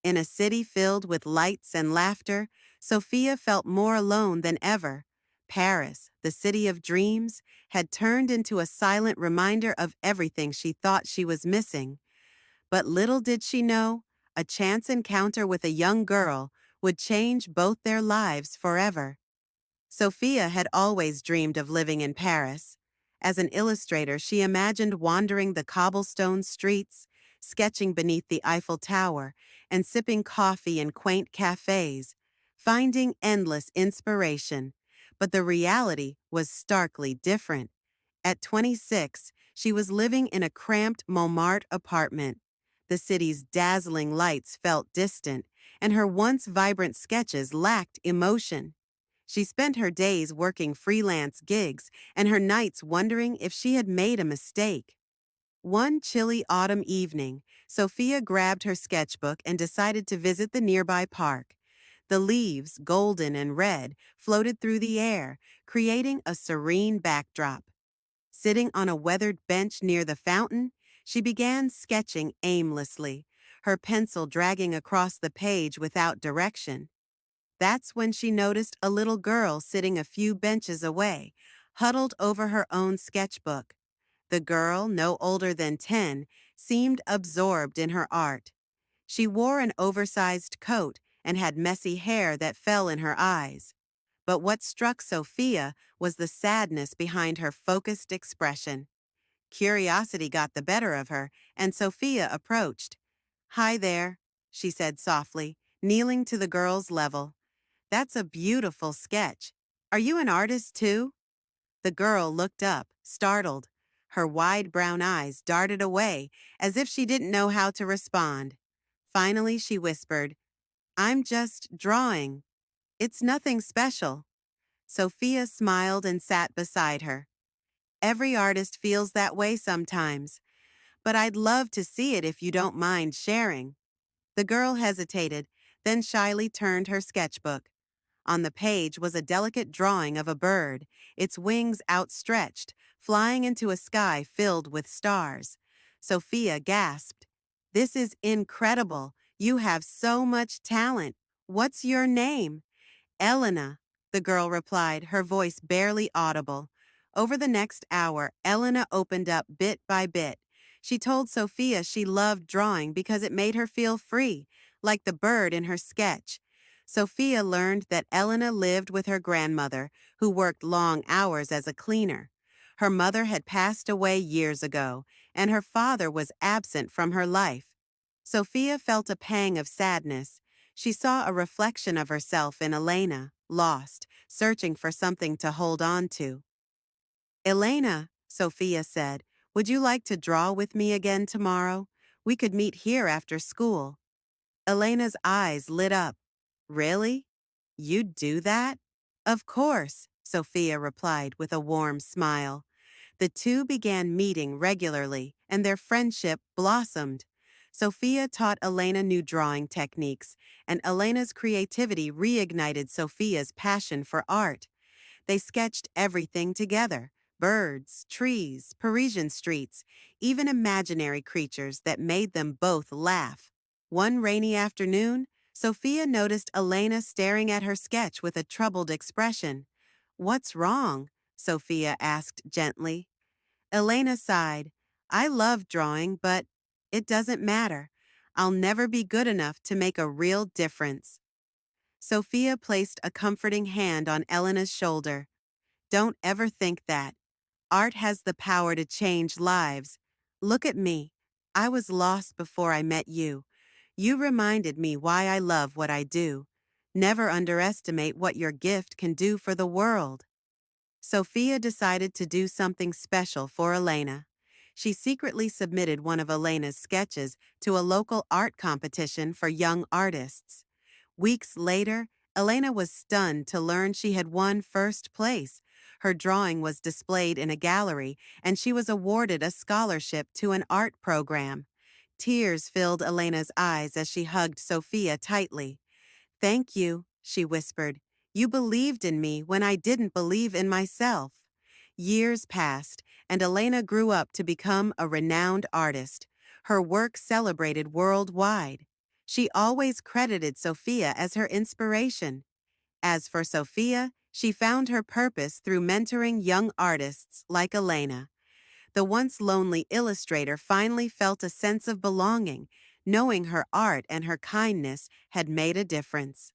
In a city filled with lights and laughter, Sophia felt more alone than ever. Paris, the city of dreams, had turned into a silent reminder of everything she thought she was missing. But little did she know, a chance encounter with a young girl would change both their lives forever. Sophia had always dreamed of living in Paris. As an illustrator, she imagined wandering the cobblestone streets, sketching beneath the Eiffel Tower, and sipping coffee in quaint cafes, finding endless inspiration. But the reality was starkly different. At 26, she was living in a cramped Montmartre apartment. The city's dazzling lights felt distant, and her once vibrant sketches lacked emotion. She spent her days working freelance gigs and her nights wondering if she had made a mistake. One chilly autumn evening, Sophia grabbed her sketchbook and decided to visit the nearby park. The leaves, golden and red, floated through the air, creating a serene backdrop. Sitting on a weathered bench near the fountain, she began sketching aimlessly, her pencil dragging across the page without direction. That's when she noticed a little girl sitting a few benches away, huddled over her own sketchbook. The girl, no older than 10, seemed absorbed in her art. She wore an oversized coat and had messy hair that fell in her eyes. But what struck Sophia was the sadness behind her focused expression. Curiosity got the better of her, and Sophia approached. "Hi there," she said softly, kneeling to the girl's level. "That's a beautiful sketch. Are you an artist too?" The girl looked up, startled. Her wide brown eyes darted away, as if she didn't know how to respond. Finally, she whispered, "I'm just drawing. It's nothing special." Sophia smiled and sat beside her. "Every artist feels that way sometimes, but I'd love to see it if you don't mind sharing." The girl hesitated, then shyly turned her sketchbook. On the page was a delicate drawing of a bird, its wings outstretched, flying into a sky filled with stars. Sophia gasped, "This is incredible. You have so much talent. What's your name?" "Elena," the girl replied, her voice barely audible. Over the next hour, Elena opened up bit by bit. She told Sophia she loved drawing because it made her feel free, like the bird in her sketch. Sophia learned that Elena lived with her grandmother, who worked long hours as a cleaner. Her mother had passed away years ago, and her father was absent from her life. Sophia felt a pang of sadness. She saw a reflection of herself in Elena, lost, searching for something to hold on to. "Elena," Sophia said, "would you like to draw with me again tomorrow? We could meet here after school." Elena's eyes lit up. "Really? You'd do that?" "Of course," Sophia replied with a warm smile. The two began meeting regularly, and their friendship blossomed. Sophia taught Elena new drawing techniques, and Elena's creativity reignited Sophia's passion for art. They sketched everything together: birds, trees, Parisian streets, even imaginary creatures that made them both laugh. One rainy afternoon, Sophia noticed Elena staring at her sketch with a troubled expression. "What's wrong?" Sophia asked gently. Elena sighed. "I love drawing, but it doesn't matter. I'll never be good enough to make a real difference." Sophia placed a comforting hand on Elena's shoulder. "Don't ever think that. Art has the power to change lives. Look at me. I was lost before I met you. You reminded me why I love what I do. Never underestimate what your gift can do for the world." Sophia decided to do something special for Elena. She secretly submitted one of Elena's sketches to a local art competition for young artists. Weeks later, Elena was stunned to learn she had won first place. Her drawing was displayed in a gallery, and she was awarded a scholarship to an art program. Tears filled Elena's eyes as she hugged Sophia tightly. "Thank you," she whispered. "You believed in me when I didn't believe in myself." Years passed, and Elena grew up to become a renowned artist. Her work celebrated worldwide. She always credited Sophia as her inspiration. As for Sophia, she found her purpose through mentoring young artists like Elena. The once lonely illustrator finally felt a sense of belonging, knowing her art and her kindness had made a difference.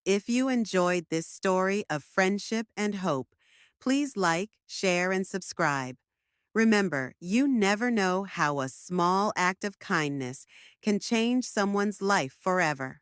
If you enjoyed this story of friendship and hope, please like, share, and subscribe. Remember, you never know how a small act of kindness can change someone's life forever.